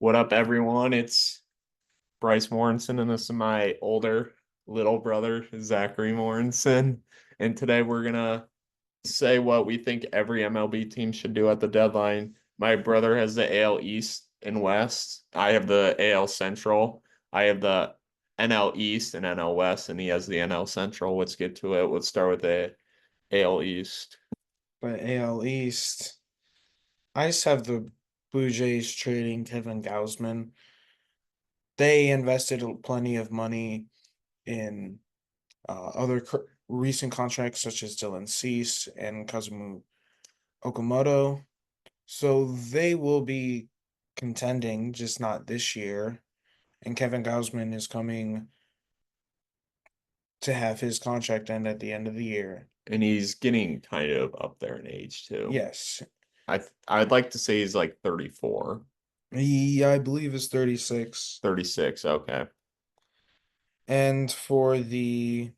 What up, everyone? It's Bryce Morrison, and this is my older little brother, Zachary Morrison. And today we're gonna say what we think every MLB team should do at the deadline. My brother has the AL East and West. I have the AL Central. I have the NL East and NL West, and he has the NL Central. Let's get to it. Let's start with the AL East. But AL East, I just have the Blue Jays trading Kevin Gausman. They invested plenty of money in other recent contracts such as Dylan Cease and Kazumu Okamoto. So they will be contending, just not this year. And Kevin Gausman is coming to have his contract end at the end of the year. And he's getting kind of up there in age too. Yes. I'd like to say he's like 34. I believe, is 36. 36, okay. And for the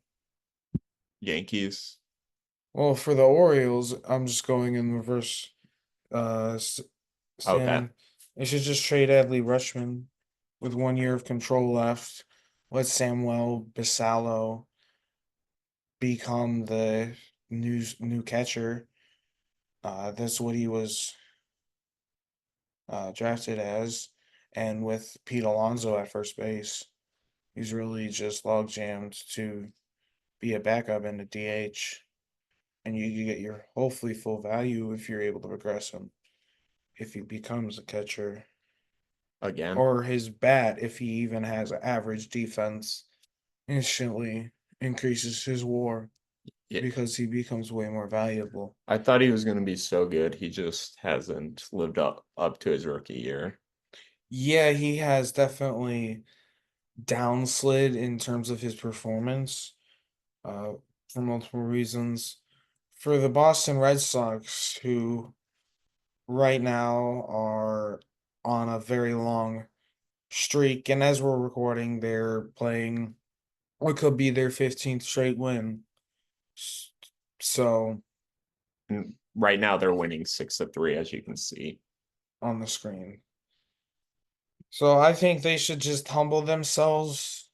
Yankees. for the Orioles, I'm just going in reverse Okay. standing. They should just trade Adley Rutschman with 1 year of control left. Let Samuel Basallo become the new catcher. That's what he was drafted as. And with Pete Alonso at first base, he's really just log jammed to be a backup in the DH. And you get your hopefully full value if you're able to progress him if he becomes a catcher, Again. or his bat if he even has average defense instantly increases his WAR Yeah. because he becomes way more valuable. I thought he was going to be so good. He just hasn't lived up to his rookie year. Yeah, he has definitely downslid in terms of his performance uh, for multiple reasons. For the Boston Red Sox, who right now are on a very long streak, and as we're recording, they're playing what could be their 15th straight win. So And right now they're winning 6-3, as you can see. on the screen. So I think they should just humble themselves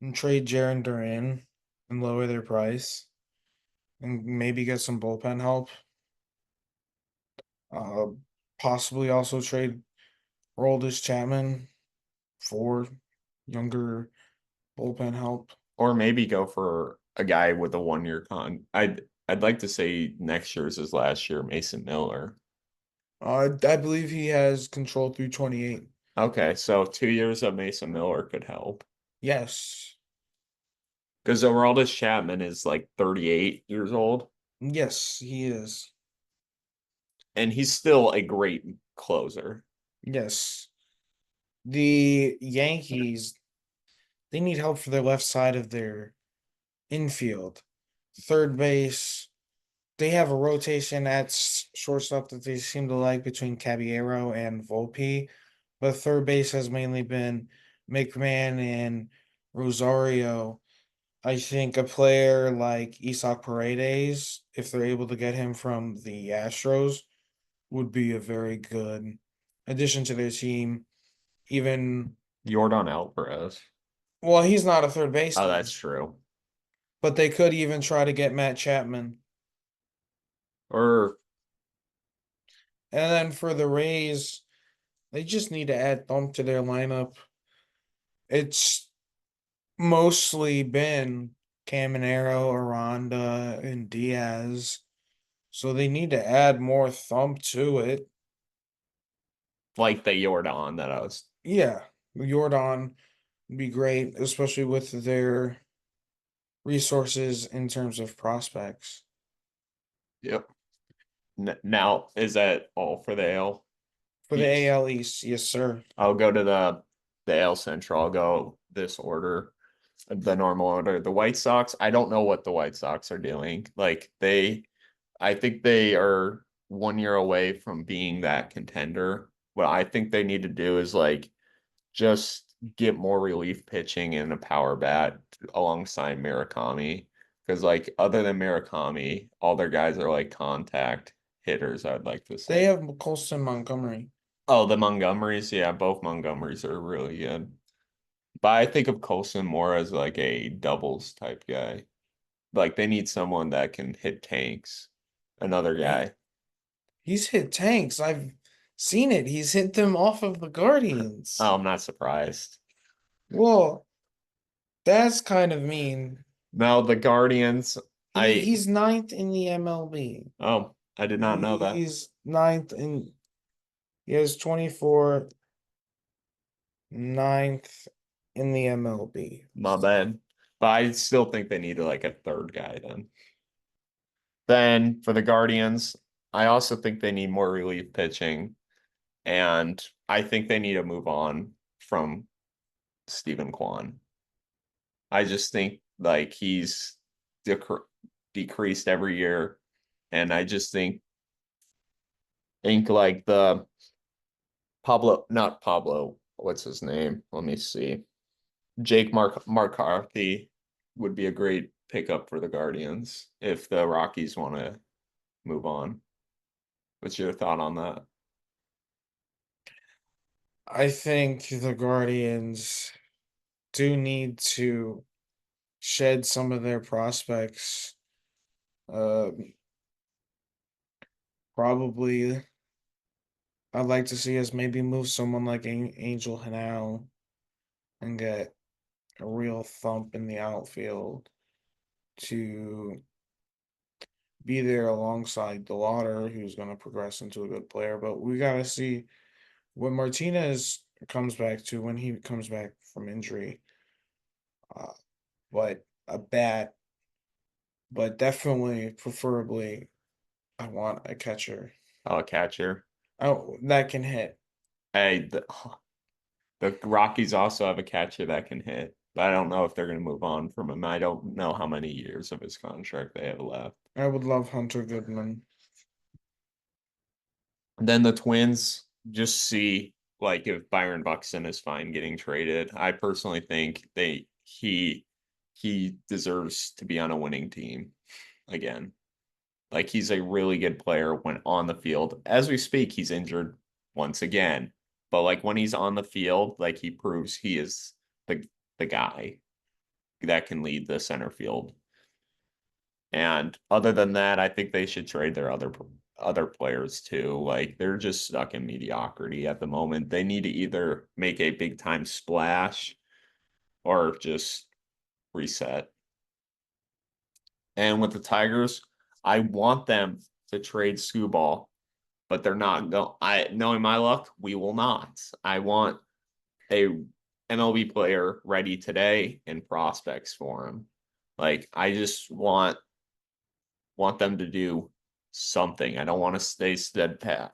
and trade Jaron Duran and lower their price and maybe get some bullpen help. Uh, Possibly also trade Roldis Chapman for younger bullpen help. Or maybe go for a guy with a 1 year con. I'd like to say next year's his last year, Mason Miller. I believe he has control through 28. Okay, so 2 years of Mason Miller could help. Yes. Because Aroldis Chapman is like 38 years old, Yes, he is. and he's still a great closer. Yes. The Yankees, they need help for their left side of their infield. Third base, they have a rotation at shortstop that they seem to like between Caballero and Volpe, but third base has mainly been McMahon and Rosario. I think a player like Isak Paredes, if they're able to get him from the Astros, would be a very good addition to their team. Even Jordan Alvarez. well, he's not a third Oh, that's baseman, true. but they could even try to get Matt Chapman. Or And then for the Rays, they just need to add thump to their lineup. It's mostly been Caminero, Aranda, and Diaz. So they need to add more thump to it. like the Jordan that I was. Yeah, Jordan would be great, especially with their resources in terms of prospects. Yep. Now, is that all for the AL For the East? AL East, yes, sir. I'll go to the AL Central. I'll go this order, the normal order. The White Sox, I don't know what the White Sox are doing. I think they are 1 year away from being that contender. What I think they need to do is like just get more relief pitching and a power bat alongside Murakami. Because like other than Murakami, all their guys are like contact hitters, I'd like to They say. have Colston Montgomery. Oh, the Montgomerys, yeah, both Montgomerys are really good. But I think of Colson more as like a doubles type guy. Like they need someone that can hit tanks. Another He, guy. he's hit tanks. I've seen it. He's hit them off of the Guardians. Oh, I'm not surprised. Well, that's kind of mean. No, the Guardians. I He's ninth in the MLB. oh, I did not know that. He's ninth in. He has 24, ninth in the MLB. My bad. But I still think they need like a third guy then. Then for the Guardians, I also think they need more relief pitching. And I think they need to move on from Stephen Kwan. I just think like he's decreased every year. And I just think like the Pablo, not Pablo, what's his name? Let me see. Jake McCarthy would be a great pickup for the Guardians if the Rockies want to move on. What's your thought on that? I think the Guardians do need to shed some of their prospects. Uh, Probably, I'd like to see us maybe move someone like Angel Hanau and get a real thump in the outfield to be there alongside the Lauder, who's going to progress into a good player. But we got to see when Martinez comes back to when he comes back from injury. Uh, but a bat, but definitely, preferably, I want a catcher. Oh, a catcher. Oh, that can hit. Hey, the Rockies also have a catcher that can hit, but I don't know if they're going to move on from him. I don't know how many years of his contract they have left. I would love Hunter Goodman. And then the Twins just see like if Byron Buxton is fine getting traded. I personally think he deserves to be on a winning team again. Like he's a really good player when on the field. As we speak, he's injured once again. But like when he's on the field, like he proves he is the guy that can lead the center field. And other than that, I think they should trade their other players too. Like they're just stuck in mediocrity at the moment. They need to either make a big time splash or just reset. And with the Tigers, I want them to trade Scuball, but they're not. No, I knowing my luck, we will not. I want a MLB player ready today and prospects for him. Like I just want them to do something. I don't want to stay steadfast.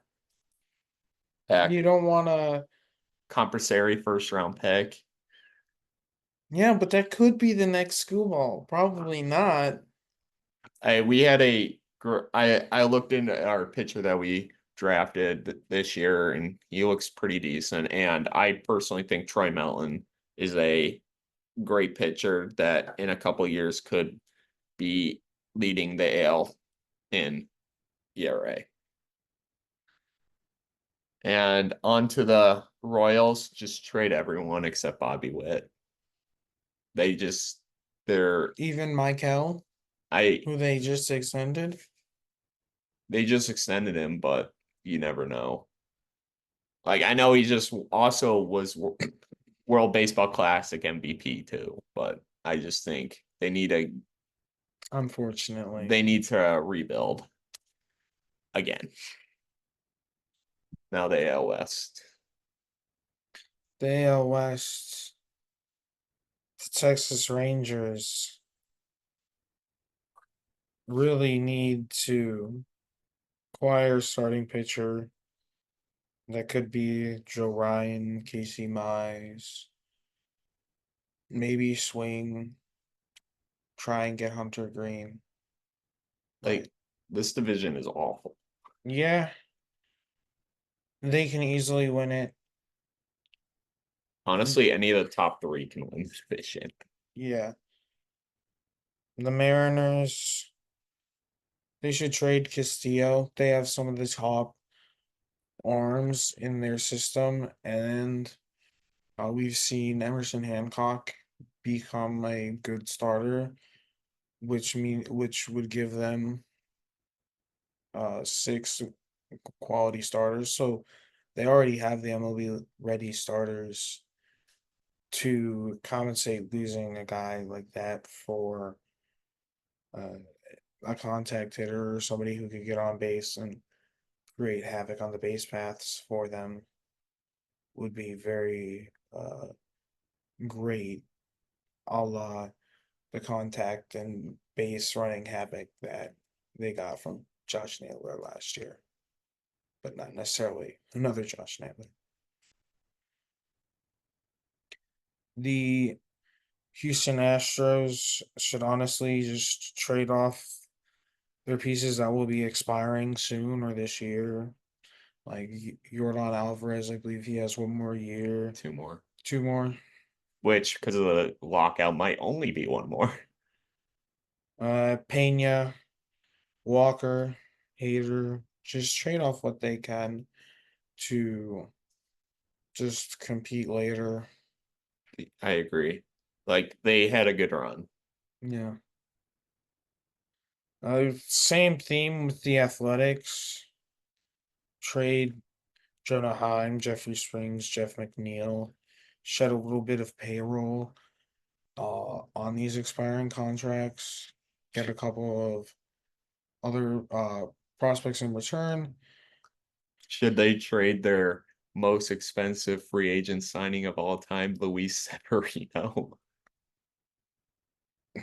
You don't want to. Compensatory first round pick. Yeah, but that could be the next school ball. Probably not. We had I looked into our pitcher that we drafted this year, and he looks pretty decent. And I personally think Troy Melton is a great pitcher that in a couple years could be leading the AL in ERA. And on to the Royals, just trade everyone except Bobby Witt. They just they're Even Michael, I who they just extended. they just extended him, but you never know. Like I know he just also was World Baseball Classic MVP too, but I just think Unfortunately, they need to rebuild again. Now the AL West. the AL West, the Texas Rangers really need to acquire starting pitcher. That could be Joe Ryan, Casey Mize, maybe swing, try and get Hunter Green. But Like this division is awful. yeah, they can easily win it. Honestly, any of the top three can win this division. Yeah. The Mariners, they should trade Castillo. They have some of the top arms in their system, and we've seen Emerson Hancock become a good starter, which would give them six quality starters. So they already have the MLB ready starters to compensate losing a guy like that for uh, a contact hitter or somebody who could get on base and create havoc on the base paths for them would be very great, a la the contact and base running havoc that they got from Josh Naylor last year, but not necessarily another Josh Naylor. The Houston Astros should honestly just trade off their pieces that will be expiring soon or this year. Like Jordan Alvarez, I believe he has one more year, Two more, two more. which because of the lockout might only be one more. Pena, Walker, Hader, just trade off what they can to just compete later. I agree. Like they had a good run. Yeah. Same theme with the Athletics. Trade Jonah Heim, Jeffrey Springs, Jeff McNeil. Shed a little bit of payroll on these expiring contracts. Get a couple of other prospects in return. Should they trade their most expensive free agent signing of all time, Luis Severino?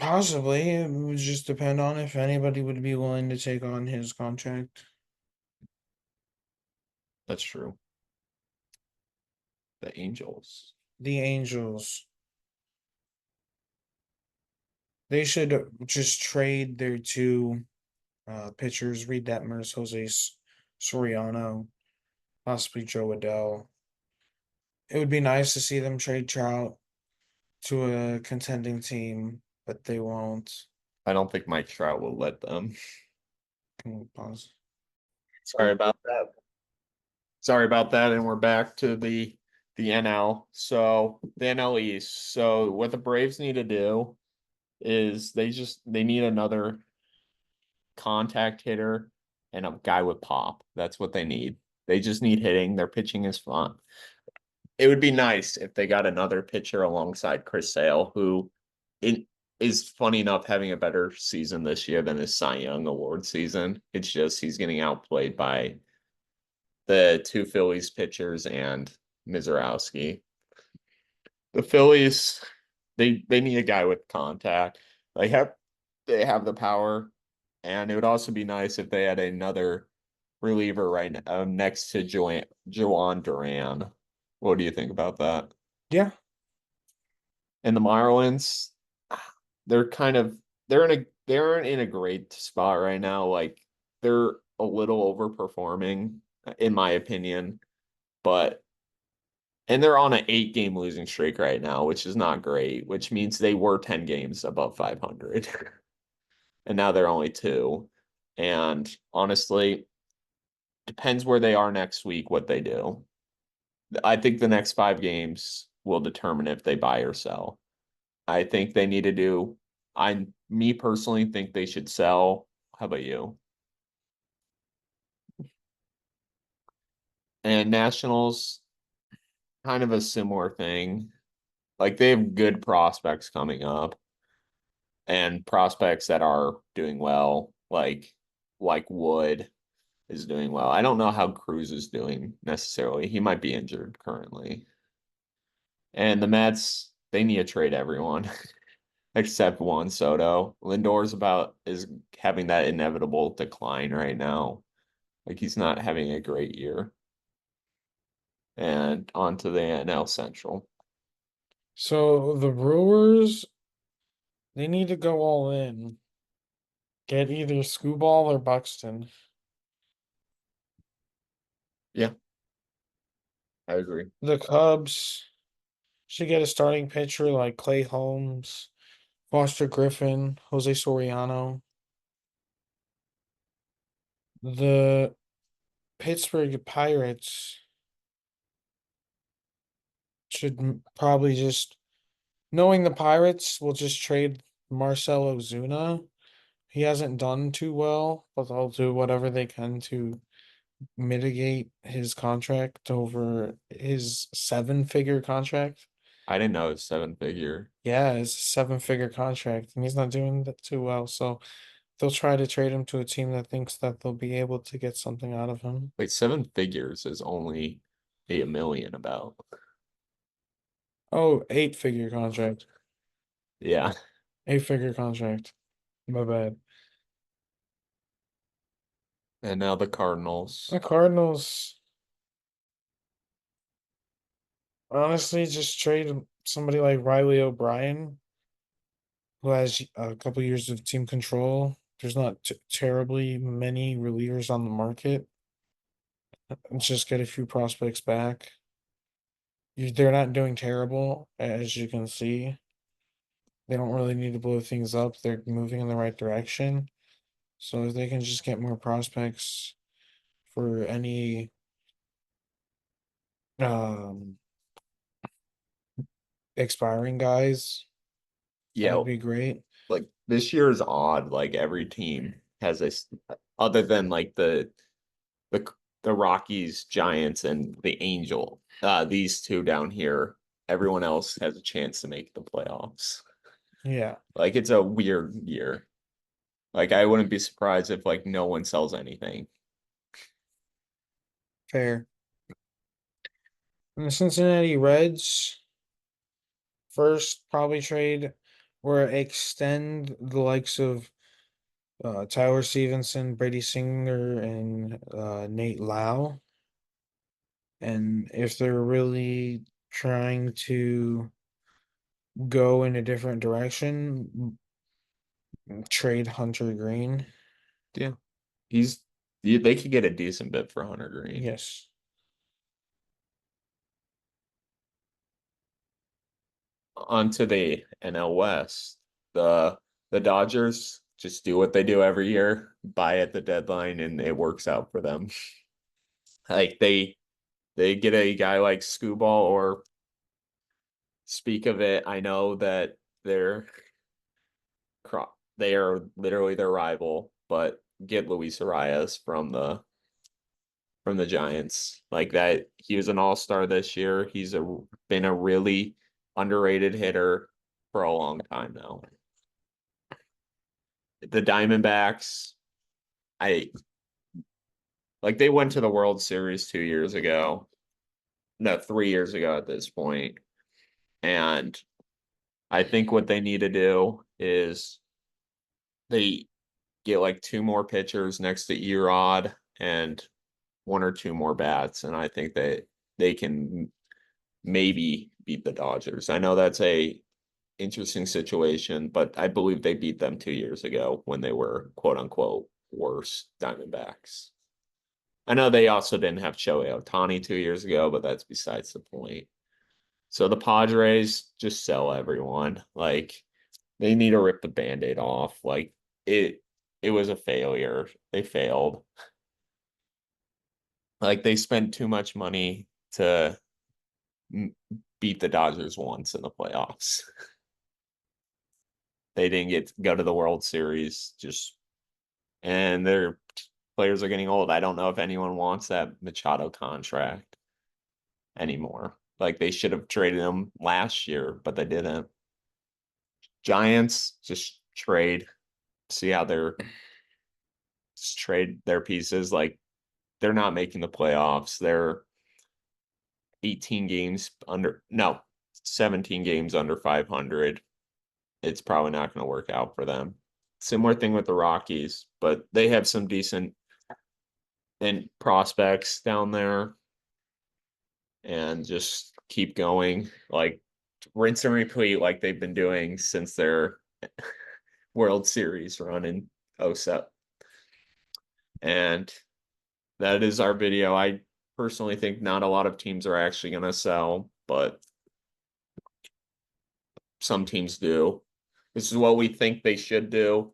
Possibly. It would just depend on if anybody would be willing to take on his contract. That's true. The Angels. The Angels. They should just trade their two pitchers, Reed Detmers, Soriano, possibly Joe Adell. It would be nice to see them trade Trout to a contending team, but they won't. I don't think Mike Trout will let them. Can we pause? Sorry about that. Sorry about that, and we're back to the NL. So the NL East. So what the Braves need to do is they need another contact hitter and a guy with pop. That's what they need. They just need hitting. Their pitching is fun. It would be nice if they got another pitcher alongside Chris Sale, who it is funny enough having a better season this year than his Cy Young Award season. It's just he's getting outplayed by the two Phillies pitchers and Mizorowski. The Phillies, they need a guy with contact. They have they have the power, and it would also be nice if they had another reliever right now next to Joan Duran. What do you think about that? Yeah. And the Marlins, they're kind of they're in a great spot right now. Like they're a little overperforming, in my opinion, but and they're on an 8 game losing streak right now, which is not great, which means they were 10 games above 500. And now they're only two. And honestly, depends where they are next week, what they do. I think the next 5 games will determine if they buy or sell. I think they need to do, me personally think they should sell. How about you? And Nationals, kind of a similar thing. Like they have good prospects coming up and prospects that are doing well, like Wood is doing well. I don't know how Cruz is doing necessarily. He might be injured currently. And the Mets, they need to trade everyone except Juan Soto. Lindor's is having that inevitable decline right now. Like he's not having a great year. And on to the NL Central. So the Brewers, they need to go all in. Get either Screwball or Buxton. Yeah, I agree. The Cubs should get a starting pitcher like Clay Holmes, Foster Griffin, Jose Soriano. The Pittsburgh Pirates should probably just, knowing the Pirates, will just trade Marcell Ozuna. He hasn't done too well, but they'll do whatever they can to mitigate his contract over his 7-figure contract. I didn't know it was 7 figure. Yeah, it's a 7-figure contract, and he's not doing that too well. So they'll try to trade him to a team that thinks that they'll be able to get something out of him. Wait, 7 figures is only 8 million about. Oh, 8-figure contract. Yeah. 8-figure contract. My bad. And now the Cardinals. The Cardinals honestly just trade somebody like Riley O'Brien, who has a couple years of team control. There's not terribly many relievers on the market. Let's just get a few prospects back. They're not doing terrible, as you can see. They don't really need to blow things up. They're moving in the right direction. So if they can just get more prospects for any um expiring guys, that Yeah, would be great. like this year is odd. Like every team has this, other than like the the Rockies, Giants, and the Angel. These two down here, everyone else has a chance to make the playoffs. Yeah, Like it's a weird year. Like I wouldn't be surprised if like no one sells anything. fair. And the Cincinnati Reds first probably trade or extend the likes of Tyler Stevenson, Brady Singer, and Nate Lau. And if they're really trying to go in a different direction, trade Hunter Green. Yeah, he's they could get a decent bit for Hunter Green. Yes. Onto the NL West. The Dodgers just do what they do every year, buy at the deadline, and it works out for them. Like they get a guy like Scuball, or speak of it, I know that they are literally their rival, but get Luis Arias from the Giants. Like that, he was an all-star this year. Been a really underrated hitter for a long time now. The Diamondbacks, I like they went to the World Series 2 years ago. No, 3 years ago at this point. And I think what they need to do is they get like two more pitchers next to Erod and one or two more bats. And I think that they can maybe beat the Dodgers. I know that's a interesting situation, but I believe they beat them 2 years ago when they were quote unquote worse Diamondbacks. I know they also didn't have Shohei Ohtani 2 years ago, but that's besides the point. So the Padres just sell everyone. Like they need to rip the band-aid off. Like it it was a failure. They failed. Like they spent too much money to beat the Dodgers once in the playoffs. They didn't get to go to the World Series just and their players are getting old. I don't know if anyone wants that Machado contract anymore. Like they should have traded him last year, but they didn't. Giants just trade, see how they're just trade their pieces. Like they're not making the playoffs. They're 18 games under, no, 17 games under 500. It's probably not going to work out for them. Similar thing with the Rockies, but they have some decent and prospects down there and just keep going. Like rinse and repeat like they've been doing since their World Series run in 07. And that is our video. I personally think not a lot of teams are actually going to sell, but some teams do. This is what we think they should do.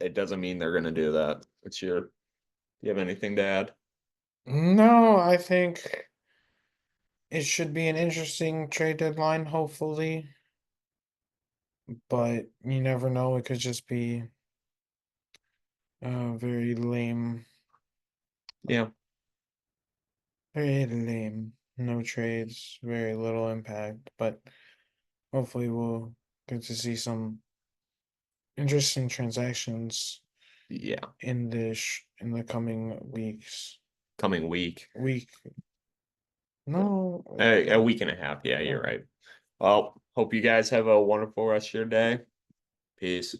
It doesn't mean they're going to do that. Do you have anything to add? No, I think it should be an interesting trade deadline, hopefully. But you never know, it could just be very lame. Yeah. Very lame. No trades, very little impact, but hopefully we'll get to see some interesting transactions Yeah. in the coming weeks. Coming week. Week. No, A week and a half. Yeah, you're right. Well, hope you guys have a wonderful rest of your day. Peace.